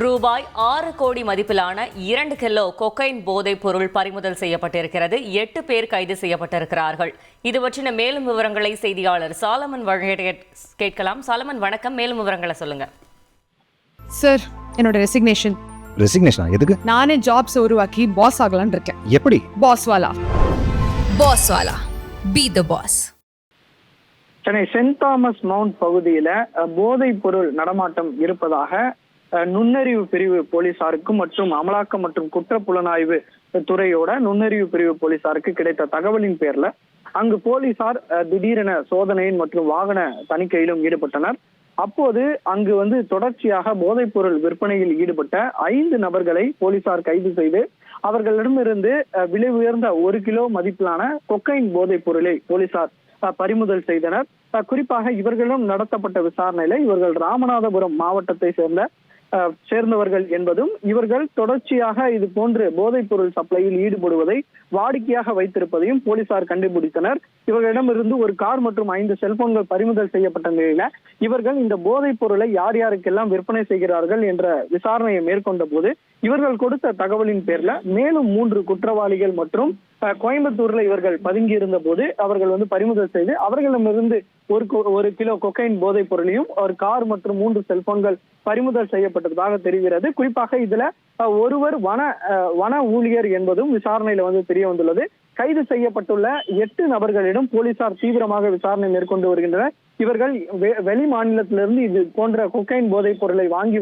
ரூபாய் 6 கோடி மதிப்பிலான 2 கிலோ கொக்கைன் போதைப் பொருள் பறிமுதல் செய்யப்பட்டிருக்கிறது. 8 பேர் கைது செய்யப்பட்டிருக்கிறார்கள். இது பற்றின மேலும் விவரங்களை செய்தியாளர் சாலமன் வழங்க கேட்கலாம். சாலமன் வணக்கம், மேலும் விவரங்களை சொல்லுங்க. சார், என்னோட ரெசிக்னேஷன் எதுக்கு? நானே ஜாப்ஸ் உருவாக்கி பாஸ் ஆகலாம்னு இருக்கேன். எப்படி? பாஸ்வாலா be the boss. Chennai Saint Thomas Mount பகுதியில போதைப் பொருள் நடமாட்டம் இருப்பதாக நுண்ணறிவு பிரிவு போலீசாருக்கும் மற்றும் அமலாக்கம் மற்றும் குற்றப்புலனாய்வு துறையோட நுண்ணறிவு பிரிவு போலீசாருக்கு கிடைத்த தகவலின் பேர்ல அங்கு போலீசார் திடீரென சோதனையின் மற்றும் வாகன தணிக்கையிலும் ஈடுபட்டனர். அப்போது அங்கு தொடர்ச்சியாக போதைப் பொருள் விற்பனையில் ஈடுபட்ட 5 நபர்களை போலீசார் கைது செய்து அவர்களிடமிருந்து விலை உயர்ந்த 1 கிலோ மதிப்பிலான கொக்கைன் போதைப் பொருளை போலீசார் பறிமுதல் செய்தனர். குறிப்பாக இவர்களிடம் நடத்தப்பட்ட விசாரணையில இவர்கள் ராமநாதபுரம் மாவட்டத்தை சேர்ந்தவர்கள் என்பதும் இவர்கள் தொடர்ச்சியாக இது போன்று போதைப் பொருள் சப்ளையில் ஈடுபடுவதை வாடிக்கையாக வைத்திருப்பதையும் போலீசார் கண்டுபிடித்தனர். இவர்களிடமிருந்து ஒரு கார் மற்றும் 5 செல்போன்கள் பறிமுதல் செய்யப்பட்ட நிலையில இவர்கள் இந்த போதைப் பொருளை யார் யாருக்கெல்லாம் விற்பனை செய்கிறார்கள் என்ற விசாரணையை மேற்கொண்ட போது இவர்கள் கொடுத்த தகவலின் பேர்ல மேலும் 3 குற்றவாளிகள் மற்றும் கோயம்புத்தூர்ல இவர்கள் பதுங்கி இருந்த போது அவர்கள் பறிமுதல் செய்து அவர்களிடமிருந்து 1 கிலோ கொக்கைன் போதைப் பொருளையும் ஒரு கார் மற்றும் 3 செல்போன்கள் பறிமுதல் செய்யப்பட்டதாக தெரிகிறது. குறிப்பாக இதுல ஒருவர் வன ஊழியர் என்பதும் விசாரணையில தெரிய வந்துள்ளது. கைது செய்யப்பட்டுள்ள 8 நபர்களிடம் போலீசார் தீவிரமாக விசாரணை மேற்கொண்டு வருகின்றனர். இவர்கள் வெளி மாநிலத்திலிருந்து இது போன்ற கொக்கைன் போதைப் பொருளை வாங்கி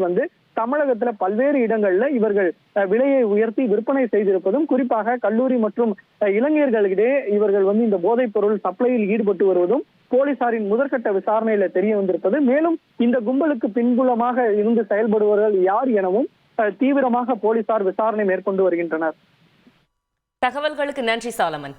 தமிழகத்துல பல்வேறு இடங்கள்ல இவர்கள் விலையை உயர்த்தி விற்பனை செய்திருப்பதும், குறிப்பாக கல்லூரி மற்றும் இளைஞர்களிடையே இவர்கள் இந்த போதைப் பொருள் சப்ளையில் ஈடுபட்டு வருவதும் போலீசாரின் முதற்கட்ட விசாரணையில தெரிய வந்திருப்பது. மேலும் இந்த கும்பலுக்கு பின்புலமாக இருந்து செயல்படுபவர்கள் யார் எனவும் தீவிரமாக போலீசார் விசாரணை மேற்கொண்டு வருகின்றனர். தகவல்களுக்கு நன்றி சாலமன்.